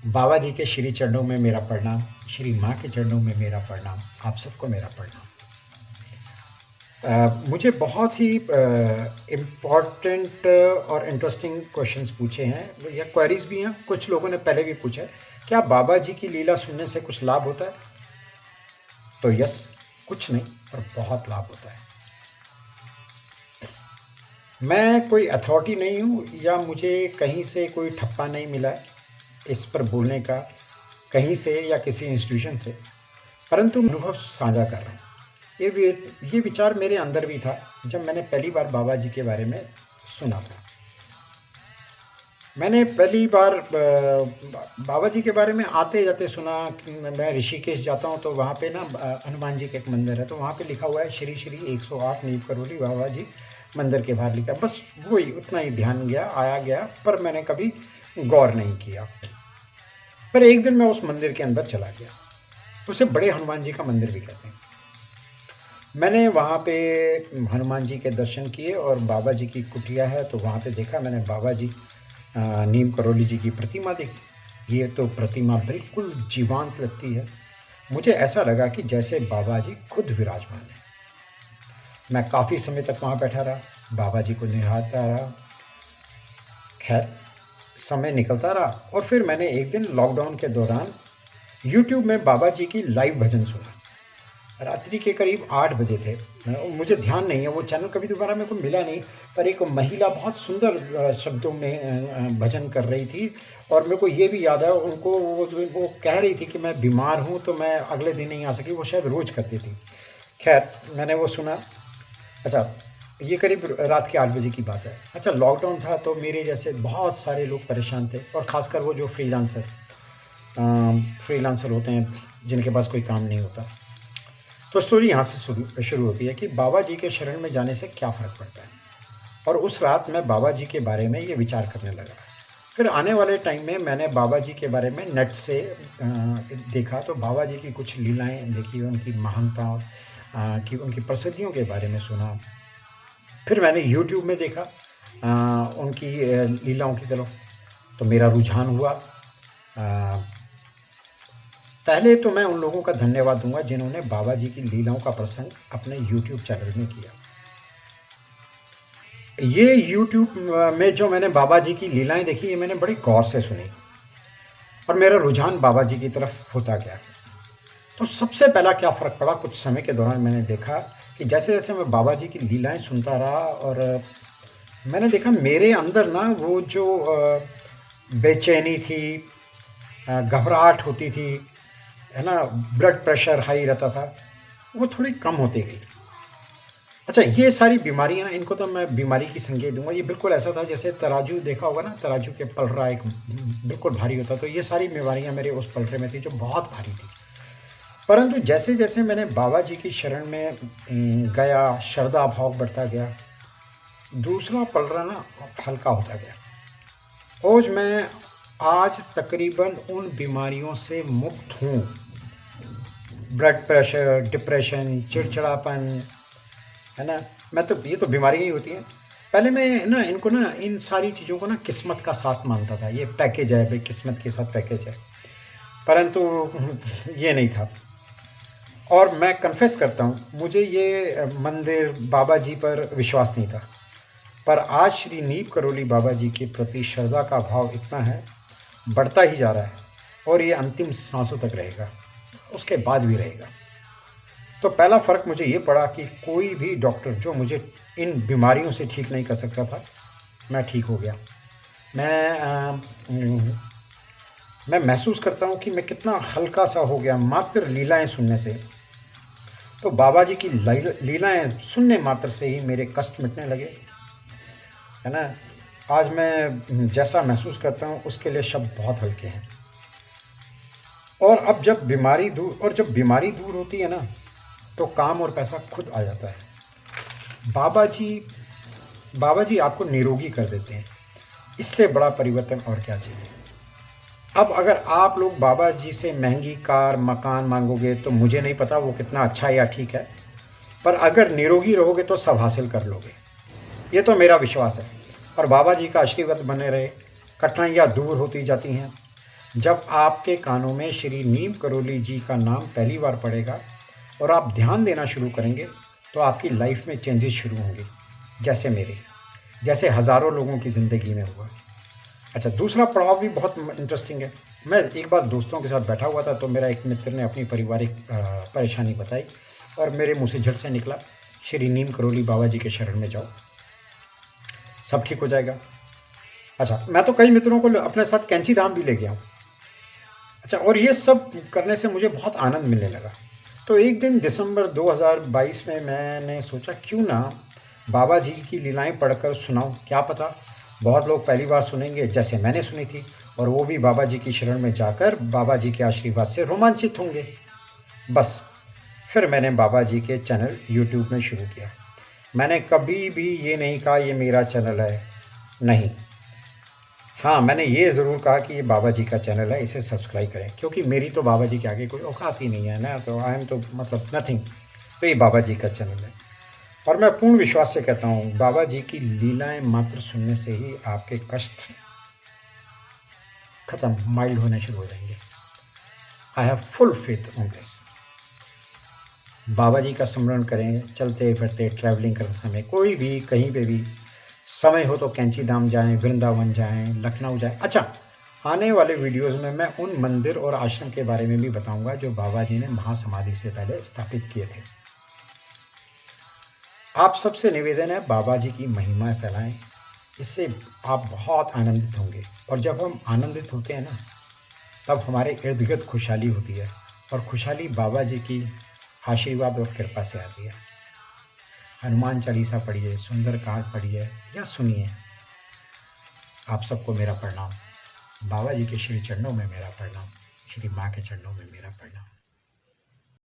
बाबा जी के श्री चरणों में मेरा प्रणाम, श्री माँ के चरणों में मेरा प्रणाम, आप सबको मेरा प्रणाम। मुझे बहुत ही इम्पोर्टेंट और इंटरेस्टिंग क्वेश्चंस पूछे हैं या क्वेरीज भी हैं, कुछ लोगों ने पहले भी पूछा है, क्या बाबा जी की लीला सुनने से कुछ लाभ होता है? तो यस, कुछ नहीं पर बहुत लाभ होता है। मैं कोई अथॉरिटी नहीं हूँ या मुझे कहीं से कोई ठप्पा नहीं मिला है इस पर बोलने का, कहीं से या किसी इंस्टीट्यूशन से, परंतु अनुभव साझा कर रहा हूँ। ये विचार मेरे अंदर भी था जब मैंने पहली बार बाबा जी के बारे में सुना था। मैंने पहली बार बाबा जी के बारे में आते जाते सुना कि मैं ऋषिकेश जाता हूँ तो वहाँ पे ना हनुमान जी का एक मंदिर है, तो वहाँ पे लिखा हुआ है श्री श्री 108 नींव करोली बाबा जी मंदिर के बाहर लिखा। बस वही उतना ही ध्यान गया, आया गया, पर मैंने कभी गौर नहीं किया। पर एक दिन मैं उस मंदिर के अंदर चला गया, उसे बड़े हनुमान जी का मंदिर भी कहते हैं। मैंने वहाँ पे हनुमान जी के दर्शन किए और बाबा जी की कुटिया है तो वहाँ पे देखा मैंने बाबा जी नीम करोली जी की प्रतिमा देखी। ये तो प्रतिमा बिल्कुल जीवंत लगती है। मुझे ऐसा लगा कि जैसे बाबा जी खुद विराजमान है। मैं काफ़ी समय तक वहाँ बैठा रहा, बाबा जी को निहारता रहा। खैर, समय निकलता रहा और फिर मैंने एक दिन लॉकडाउन के दौरान यूट्यूब में बाबा जी की लाइव भजन सुना। रात्रि के करीब 8 बजे थे, मुझे ध्यान नहीं है, वो चैनल कभी दोबारा मेरे को मिला नहीं, पर एक महिला बहुत सुंदर शब्दों में भजन कर रही थी और मेरे को ये भी याद है उनको, वो कह रही थी कि मैं बीमार हूँ तो मैं अगले दिन नहीं आ सकी, वो शायद रोज़ करती थी। खैर, मैंने वो सुना। अच्छा, ये करीब रात के 8 बजे की बात है। अच्छा, लॉकडाउन था तो मेरे जैसे बहुत सारे लोग परेशान थे और ख़ासकर वो जो फ्रीलांसर होते हैं जिनके पास कोई काम नहीं होता। तो स्टोरी यहाँ से शुरू होती है कि बाबा जी के शरण में जाने से क्या फ़र्क पड़ता है। और उस रात मैं बाबा जी के बारे में ये विचार करने लगा। फिर आने वाले टाइम में मैंने बाबा जी के बारे में नेट से देखा तो बाबा जी की कुछ लीलाएं देखी, उनकी महानता की, उनकी प्रसिद्धियों के बारे में सुना। फिर मैंने यूट्यूब में देखा उनकी लीलाओं की तरफ, तो मेरा रुझान हुआ। पहले तो मैं उन लोगों का धन्यवाद दूंगा जिन्होंने बाबा जी की लीलाओं का प्रसंग अपने यूट्यूब चैनल में किया। ये यूट्यूब में जो मैंने बाबा जी की लीलाएं देखी, ये मैंने बड़ी गौर से सुनी और मेरा रुझान बाबा जी की तरफ होता गया। तो सबसे पहला क्या फ़र्क पड़ा, कुछ समय के दौरान मैंने देखा कि जैसे जैसे मैं बाबा जी की लीलाएं सुनता रहा और मैंने देखा मेरे अंदर ना वो जो बेचैनी थी, घबराहट होती थी, है ना, ब्लड प्रेशर हाई रहता था, वो थोड़ी कम होती गई। अच्छा, ये सारी बीमारियां, इनको तो मैं बीमारी की संज्ञा दूंगा। ये बिल्कुल ऐसा था जैसे तराजू देखा होगा ना, तराजू के पलड़ा एक बिल्कुल भारी होता, तो ये सारी बीमारियां मेरे उस पलड़े में थी जो बहुत भारी थी। परंतु जैसे जैसे मैंने बाबा जी की शरण में गया, श्रद्धा भाव बढ़ता गया, दूसरा पलड़ा ना हल्का होता गया और मैं आज तकरीबन उन बीमारियों से मुक्त हूँ। ब्लड प्रेशर, डिप्रेशन, चिड़चिड़ापन, है ना, मैं तो, ये तो बीमारियाँ ही होती हैं। पहले मैं ना इनको ना, इन सारी चीज़ों को ना किस्मत का साथ मानता था, ये पैकेज है भाई, किस्मत के साथ पैकेज है, परंतु ये नहीं था। और मैं कन्फेस करता हूँ, मुझे ये मंदिर बाबा जी पर विश्वास नहीं था, पर आज श्री नीम करोली बाबा जी के प्रति श्रद्धा का भाव इतना है, बढ़ता ही जा रहा है और ये अंतिम सांसों तक रहेगा, उसके बाद भी रहेगा। तो पहला फ़र्क मुझे ये पड़ा कि कोई भी डॉक्टर जो मुझे इन बीमारियों से ठीक नहीं कर सकता था, मैं ठीक हो गया। मैं महसूस करता हूँ कि मैं कितना हल्का सा हो गया मात्र लीलाएं सुनने से। तो बाबा जी की लीलाएं सुनने मात्र से ही मेरे कष्ट मिटने लगे, है ना। आज मैं जैसा महसूस करता हूँ उसके लिए शब्द बहुत हल्के हैं। और अब जब बीमारी दूर होती है ना, तो काम और पैसा खुद आ जाता है। बाबा जी आपको निरोगी कर देते हैं, इससे बड़ा परिवर्तन और क्या चाहिए। अब अगर आप लोग बाबा जी से महंगी कार, मकान मांगोगे तो मुझे नहीं पता वो कितना अच्छा या ठीक है, पर अगर निरोगी रहोगे तो सब हासिल कर लोगे, ये तो मेरा विश्वास है। और बाबा जी का आशीर्वाद बने रहे, कठिनाइयाँ दूर होती जाती हैं, जब आपके कानों में श्री नीम करोली जी का नाम पहली बार पड़ेगा और आप ध्यान देना शुरू करेंगे, तो आपकी लाइफ में चेंजेस शुरू होंगे, जैसे हज़ारों लोगों की ज़िंदगी में हुआ। अच्छा, दूसरा पड़ाव भी बहुत इंटरेस्टिंग है। मैं एक बार दोस्तों के साथ बैठा हुआ था, तो मेरा एक मित्र ने अपनी पारिवारिक परेशानी बताई और मेरे मुँह से झट से निकला, श्री नीम करोली बाबा जी के शरण में जाओ, सब ठीक हो जाएगा। अच्छा, मैं तो कई मित्रों को अपने साथ कैंची धाम भी ले गया हूँ। अच्छा, और ये सब करने से मुझे बहुत आनंद मिलने लगा। तो एक दिन दिसंबर 2022 में मैंने सोचा क्यों ना बाबा जी की लीलाएं पढ़कर सुनाऊं, क्या पता बहुत लोग पहली बार सुनेंगे जैसे मैंने सुनी थी, और वो भी बाबा जी की शरण में जाकर बाबा जी के आशीर्वाद से रोमांचित होंगे। बस, फिर मैंने बाबा जी के चैनल यूट्यूब में शुरू किया। मैंने कभी भी ये नहीं कहा ये मेरा चैनल है, नहीं। हाँ, मैंने ये ज़रूर कहा कि ये बाबा जी का चैनल है, इसे सब्सक्राइब करें, क्योंकि मेरी तो बाबा जी के आगे कोई औकात ही नहीं है ना, तो आई एम तो मतलब नथिंग। तो ये बाबा जी का चैनल है, और मैं पूर्ण विश्वास से कहता हूँ बाबा जी की लीलाएं मात्र सुनने से ही आपके कष्ट खत्म, माइल्ड होने शुरू हो जाएंगे। I have full faith on this. बाबा जी का स्मरण करें, चलते फिरते ट्रैवलिंग करते समय, कोई भी कहीं पे भी समय हो तो कैंची धाम जाएं, वृंदावन जाएं, लखनऊ जाएं। अच्छा, आने वाले वीडियोस में मैं उन मंदिर और आश्रम के बारे में भी बताऊंगा जो बाबा जी ने महासमाधि से पहले स्थापित किए थे। आप सबसे निवेदन है बाबा जी की महिमा फैलाएं, इससे आप बहुत आनंदित होंगे, और जब हम आनंदित होते हैं ना, तब हमारे इर्द गिर्द खुशहाली होती है, और खुशहाली बाबा जी की आशीर्वाद और कृपा से आती है। हनुमान चालीसा पढ़िए, सुंदरकांड पढ़िए या सुनिए। आप सबको मेरा प्रणाम। बाबा जी के श्री चरणों में मेरा प्रणाम, श्री माँ के चरणों में मेरा प्रणाम।